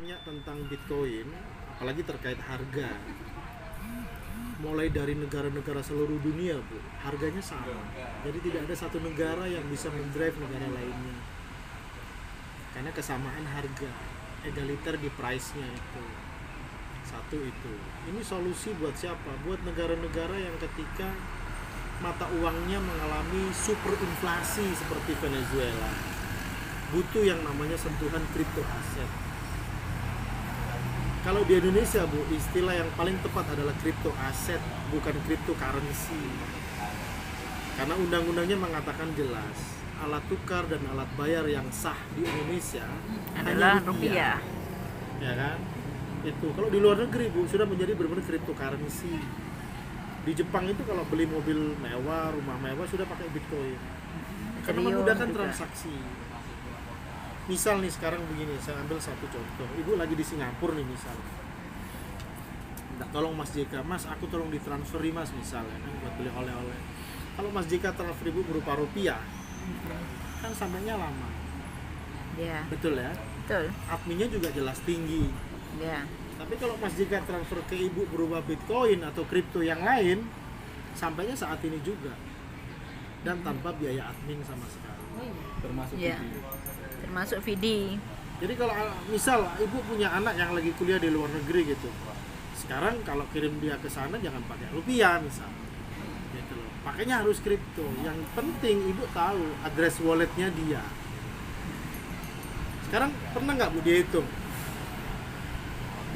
tanya tentang Bitcoin, apalagi terkait harga, mulai dari negara-negara seluruh dunia, Bu, harganya sama. Jadi tidak ada satu negara yang bisa mendrive negara lainnya. Karena kesamaan harga, egaliter di price-nya itu. Satu itu. Ini solusi buat siapa? Buat negara-negara yang ketika mata uangnya mengalami super inflasi seperti Venezuela. Butuh yang namanya sentuhan kripto aset. Kalau di Indonesia, Bu, istilah yang paling tepat adalah kripto aset, bukan cryptocurrency. Karena undang-undangnya mengatakan jelas, alat tukar dan alat bayar yang sah di Indonesia adalah hanya rupiah. Ya kan? Itu. Kalau di luar negeri, Bu, sudah menjadi benar-benar cryptocurrency. Di Jepang itu kalau beli mobil mewah, rumah mewah sudah pakai Bitcoin. Karena memudahkan transaksi. Misal nih sekarang begini, saya ambil satu contoh. Ibu lagi di Singapura nih misal. Tolong Mas JK, Mas aku tolong ditransferi Mas misalnya kan buat beli oleh-oleh. Kalau Mas JK transfer Ibu berupa rupiah, kan sampainya lama. Ya. Betul ya? Betul. Adminnya juga jelas tinggi. Ya. Tapi kalau Mas JK transfer ke Ibu berupa Bitcoin atau kripto yang lain, sampainya saat ini juga. Dan tanpa biaya admin sama sekali. Termasuk Ya. Termasuk VD. Jadi kalau misal ibu punya anak yang lagi kuliah di luar negeri gitu, sekarang kalau kirim dia ke sana jangan pakai rupiah misal, gitu loh. Pakainya harus kripto. Yang penting ibu tahu address walletnya dia. Sekarang pernah nggak Bu dihitung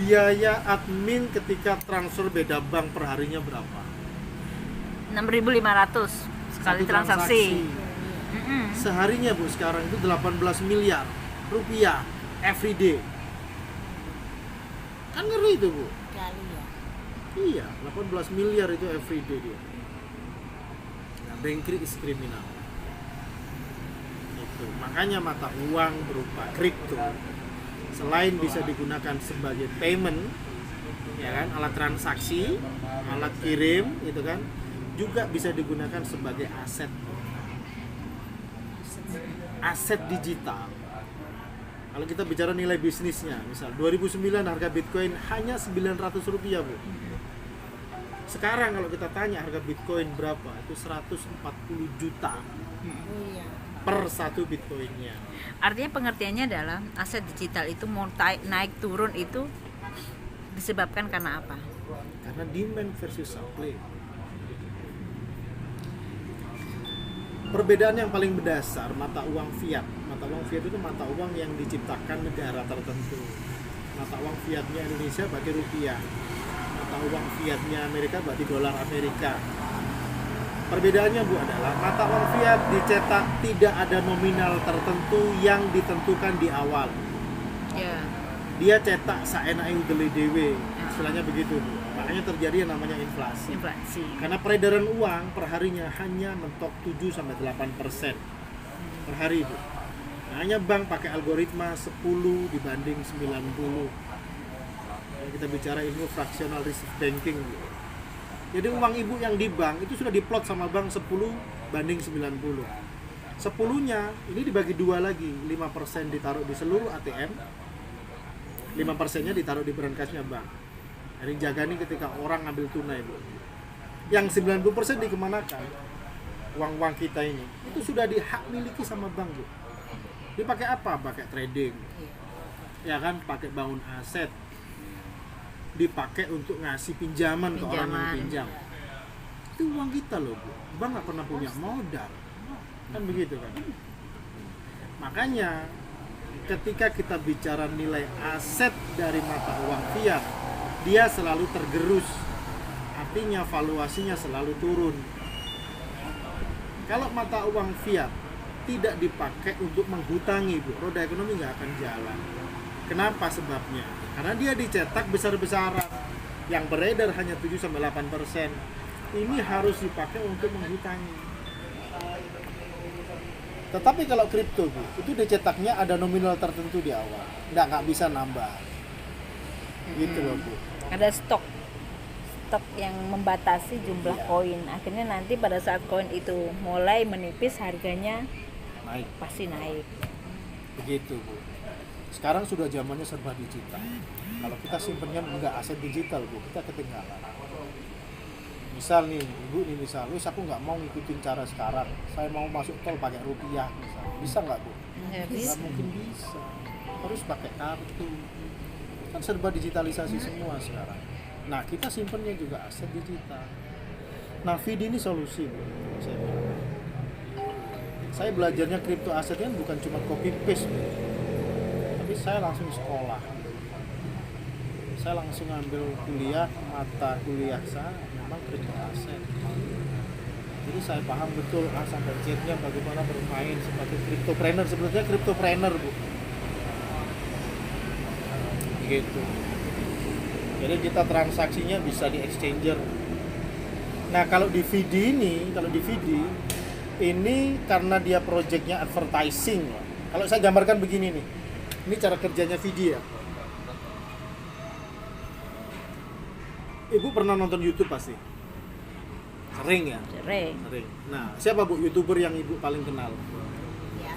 biaya admin ketika transfer beda bank per harinya berapa? 6.500 sekali Satu transaksi. Seharinya Bu sekarang itu 18 miliar rupiah everyday. Kan ngeri itu Bu. Kali ya. Iya, 18 miliar itu everyday dia. Nah, bankry is criminal. Itu. Makanya mata uang berupa kripto selain bisa digunakan sebagai payment, ya kan, alat transaksi, alat kirim, gitu kan, juga bisa digunakan sebagai aset. Aset digital. Kalau kita bicara nilai bisnisnya, misal 2009 harga Bitcoin hanya 900 rupiah, Bu. Sekarang kalau kita tanya harga Bitcoin berapa, itu 140 juta Oh iya. per satu Bitcoinnya. Artinya pengertiannya adalah aset digital itu mau naik turun itu disebabkan karena apa? Karena demand versus supply. Perbedaan yang paling mendasar mata uang fiat. Mata uang fiat itu mata uang yang diciptakan negara tertentu. Mata uang fiatnya Indonesia berarti rupiah. Mata uang fiatnya Amerika berarti dolar Amerika. Perbedaannya Bu adalah mata uang fiat dicetak tidak ada nominal tertentu yang ditentukan di awal. Ya. Dia cetak saenake udele dhewe. Istilahnya begitu Bu. Makanya terjadi yang namanya inflasi. Inflasi. Karena peredaran uang perharinya hanya mentok 7-8% per hari Bu. Nah, hanya bank pakai algoritma 10 dibanding 90. Nah, kita bicara ilmu fractional reserve banking Bu. Jadi uang ibu yang di bank itu sudah diplot sama bank 10 banding 90. 10-nya ini dibagi dua lagi, 5% ditaruh di seluruh ATM, 5%-nya ditaruh di berangkasnya bank. Jadi jaga nih ketika orang ngambil tunai Bu. Yang 90% dikemanakan? Uang-uang kita ini itu sudah dihak miliki sama bank Bu. Dipakai apa? Pakai trading. Ya kan, pakai bangun aset. Dipakai untuk ngasih pinjaman ke orang yang pinjam. Itu uang kita loh Bu. Bank nggak pernah punya modal. Kan begitu kan? Makanya ketika kita bicara nilai aset dari mata uang fiat, dia selalu tergerus. Artinya valuasinya selalu turun. Kalau mata uang fiat tidak dipakai untuk menghutangi Bu, roda ekonomi nggak akan jalan. Kenapa sebabnya? Karena dia dicetak besar-besaran. Yang beredar hanya 7-8%. Ini harus dipakai untuk menghutangi. Tetapi kalau kripto Bu, itu dicetaknya ada nominal tertentu di awal. Nggak bisa nambah. Gitu loh Bu. Ada stok yang membatasi jumlah Iya. koin. Akhirnya nanti pada saat koin itu mulai menipis harganya Naik. pasti naik. Begitu Bu. Sekarang sudah zamannya serba digital. Kalau kita simpennya enggak aset digital, Bu, kita ketinggalan. Misal nih, Ibu nih misal, wis aku nggak mau ngikutin cara sekarang. Saya mau masuk tol pakai rupiah misal. Bisa nggak, Bu? Nggak Nggak bisa. mungkin bisa. Harus pakai kartu. Kan serba digitalisasi semua sekarang. Nah, kita simpennya juga aset digital. Nah, Vidi ini solusi, Bu. Saya bilang. Saya belajarnya kripto asetnya bukan cuma copy paste, Bu. Tapi saya langsung sekolah. Saya langsung ambil kuliah, mata kuliah saya memang kripto aset. Jadi saya paham betul A sampai Z-nya bagaimana bermain sebagai cryptopreneur. Sebenarnya cryptopreneur, Bu. Gitu. Jadi kita transaksinya bisa di exchanger. Nah, kalau di Vidi ini karena dia projectnya advertising. Kalau saya gambarkan begini nih. Ini cara kerjanya Vidi ya. Ibu pernah nonton YouTube pasti? Sering ya? Sering. Sering. Nah, siapa Bu YouTuber yang Ibu paling kenal? Ya,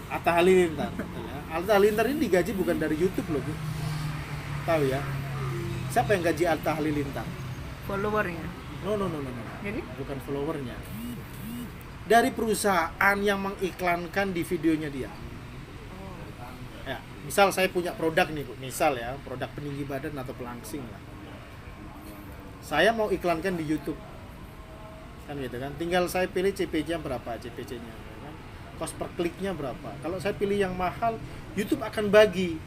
Atta Halilintar. Atta Halilintar ini digaji bukan dari YouTube loh, Bu. Tahu ya? Siapa yang gaji Atta Halilintar? Followernya. No. Jadi? Bukan followernya. Dari perusahaan yang mengiklankan di videonya dia. Ya, misal saya punya produk nih, Bu. Misal ya, produk peninggi badan atau pelangsing lah. Saya mau iklankan di YouTube. Kan gitu kan. Tinggal saya pilih CPC-nya berapa, CPC-nya kan. Cost per kliknya berapa. Kalau saya pilih yang mahal, YouTube akan bagi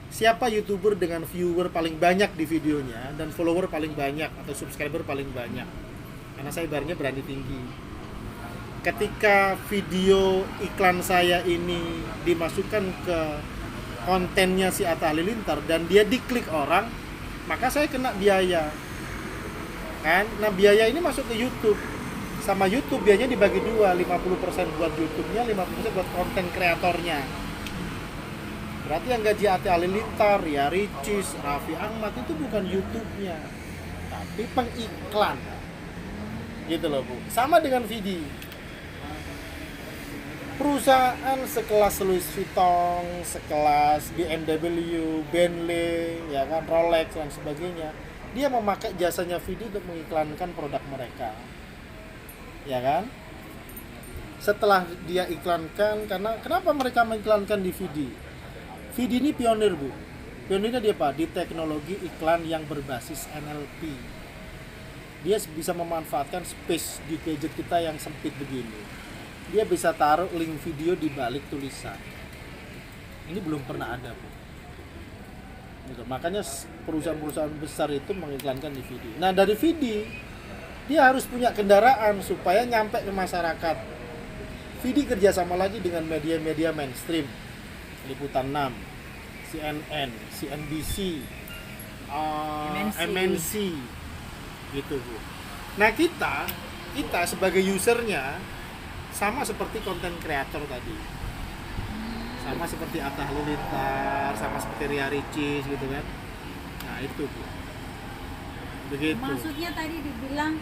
siapa YouTuber dengan viewer paling banyak di videonya dan follower paling banyak atau subscriber paling banyak. Karena saya barangnya berani tinggi. Ketika video iklan saya ini dimasukkan ke kontennya si Atta Halilintar dan dia diklik orang, maka saya kena biaya. Kan? Nah, biaya ini masuk ke YouTube. Sama YouTube biayanya dibagi dua, 50% buat YouTube-nya, 50% buat konten kreatornya. Berarti yang gaji Atta Halilintar, ya Ricis, Raffi Ahmad itu bukan YouTube-nya, tapi pengiklan. Gitu loh, Bu. Sama dengan Vidi. Perusahaan sekelas Louis Vuitton, sekelas BMW, Bentley, ya kan, Rolex dan sebagainya, dia memakai jasanya Vidi untuk mengiklankan produk mereka. Ya kan? Setelah dia iklankan, karena kenapa mereka mengiklankan di Vidi? Vidi ini pionir, Bu. Pionirnya dia apa? Di teknologi iklan yang berbasis NLP. Dia bisa memanfaatkan space di gadget kita yang sempit begini. Dia bisa taruh link video di balik tulisan. Ini belum pernah ada, Bu. Gitu. Makanya perusahaan-perusahaan besar itu mengiklankan di Vidi. Nah, dari Vidi dia harus punya kendaraan supaya nyampe ke masyarakat. Vidi kerjasama lagi dengan media-media mainstream, Liputan 6, CNN, CNBC, MNC, gitu, Bu. Nah, kita sebagai usernya sama seperti konten kreator tadi. Sama seperti Atta Halilintar, sama seperti Ria Ricis gitu kan. Nah, itu, Bu. Begitu. Maksudnya tadi dibilang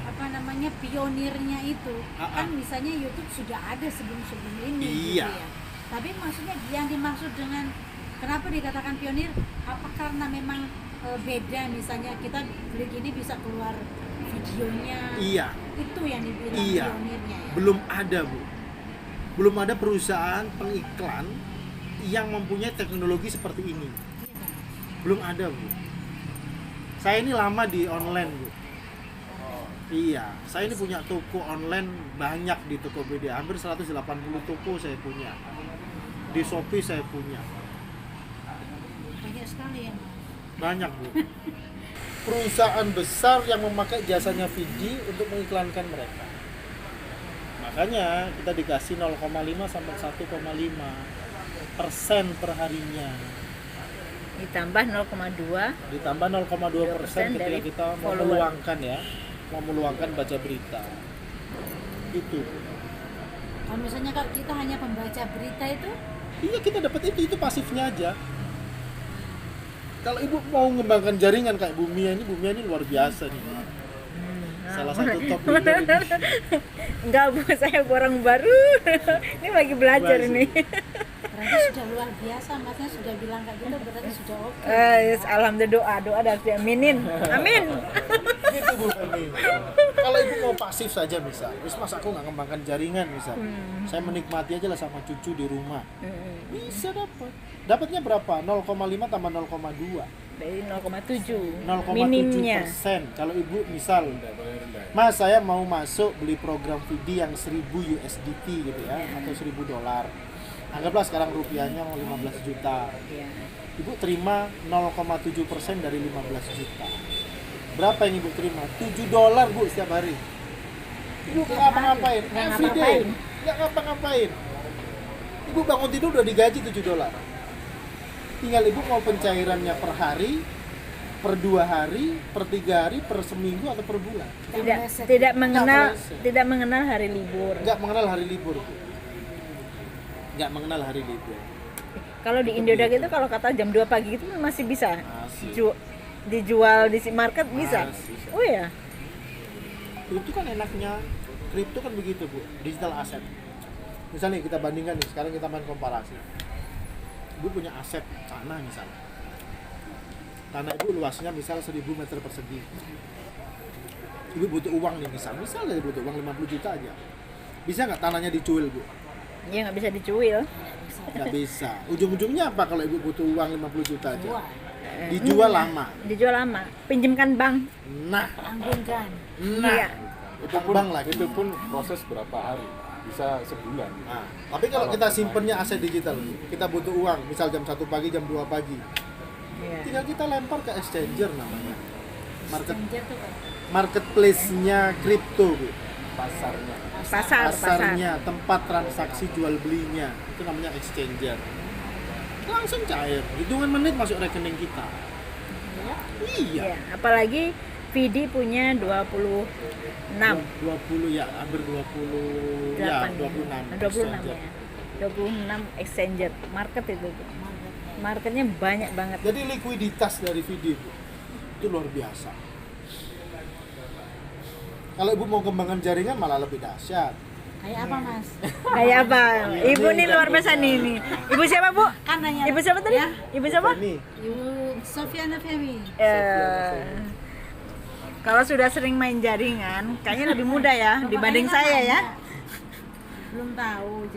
apa namanya pionirnya itu kan misalnya YouTube sudah ada sebelum ini Iya. gitu ya. Tapi maksudnya yang dimaksud dengan kenapa dikatakan pionir, apa karena memang beda misalnya kita klik ini bisa keluar videonya. Iya. Itu yang dibilang Iya. pionirnya ya. Belum ada, Bu. Belum ada perusahaan pengiklan yang mempunyai teknologi seperti ini. Iya kan? Belum ada, Bu. Saya ini lama di online, Bu. Iya, saya ini punya toko online banyak di Tokopedia. Hampir 180 toko saya punya. Di Shopee saya punya. Banyak sekali ya. Banyak, Bu. Perusahaan besar yang memakai jasanya Vidi untuk mengiklankan mereka. Makanya kita dikasih 0,5 sampai 1,5% per harinya. Ditambah 0,2 Ditambah 0,2% ketika dari kita mau follower. meluangkan ya, mau meluangkan baca berita. Itu. Kalau misalnya kalau kita hanya pembaca berita itu Iya, kita dapat itu pasifnya aja. Kalau Ibu mau mengembangkan jaringan kayak Bu Mia ini luar biasa nih. Salah satu top leader ini. Enggak Bu, saya orang baru. Ini lagi belajar Belajar. nih. Berarti sudah luar biasa, masnya sudah bilang kayak gitu berarti sudah oke. Yes, alhamdulillah doa harus diaminin. Amin. Gitu Bu Femi. Kalau ibu mau pasif saja misal, terus mas aku nggak ngembangkan jaringan misal, saya menikmati aja lah sama cucu di rumah, bisa dapat. Dapatnya berapa? 0,5 tambah 0,2. Dari 0,7 0,7%. minimnya. Kalau ibu misal, mas saya mau masuk beli program VD yang 1000 USDT gitu ya, atau 1000 dolar. Anggaplah sekarang rupiahnya 15 juta. Ya. Ibu terima 0,7% dari 15 juta. Berapa yang ibu terima? 7 dolar Bu setiap hari. Ibu nggak ngapa-ngapain, Nggak everyday, ngapa-ngapain. nggak ngapa-ngapain. Ibu bangun tidur udah digaji 7 dolar. Tinggal ibu mau pencairannya per hari, per 2 hari, per 3 hari, per seminggu atau per bulan. Tidak mengenal meleset. tidak mengenal hari libur. Nggak mengenal hari libur Bu. Nggak mengenal hari libur. Kalau di Indodax itu kalau kata jam 2 pagi itu masih bisa. Masih. Dijual di market bisa. Masih. Oh ya. Itu kan enaknya kripto kan begitu Bu, digital aset. Misalnya kita bandingkan nih, sekarang kita main komparasi. Ibu punya aset tanah misalnya. Tanah ibu luasnya misal 1000 meter persegi. Ibu butuh uang nih misalnya butuh uang 50 juta aja. Bisa nggak tanahnya dicuil Bu? Ya nggak bisa dicuil. Nggak bisa. Ujung-ujungnya apa kalau ibu butuh uang 50 juta aja? Wah, Dijual lama. Dijual lama. Pinjamkan bank. Nah, tanggungan. Iya. Itu pun Bank lagi. itu pun proses berapa hari, bisa sebulan. Nah, tapi kalau kita simpennya aset digital, kita butuh uang, misal jam 1 pagi, jam 2 pagi. Iya. Tinggal kita lempar ke exchanger namanya. Stranger tuh kan. Marketplace-nya kripto, Bu. Pasarnya Pasarnya, tempat transaksi jual belinya. Itu namanya exchanger. Langsung cair, hitungan menit masuk rekening kita. Iya. Iya, apalagi VD punya 26 20 ya, hampir 20 ya, 26. 26 ya. 26 exchanger market itu. Marketnya banyak banget. Jadi likuiditas dari VD Bu, itu luar biasa. Kalau ibu mau kembangkan jaringan malah lebih dahsyat. Kayak apa mas? Kayak apa? Ibu nih luar biasa nih. Ibu siapa, Bu? Kan nanya. Ibu siapa tadi? Ya. Ibu siapa? Ini Ibu Sofiana Femi. Kalau sudah sering main jaringan, kayaknya lebih mudah ya dibanding saya ya. Belum tahu.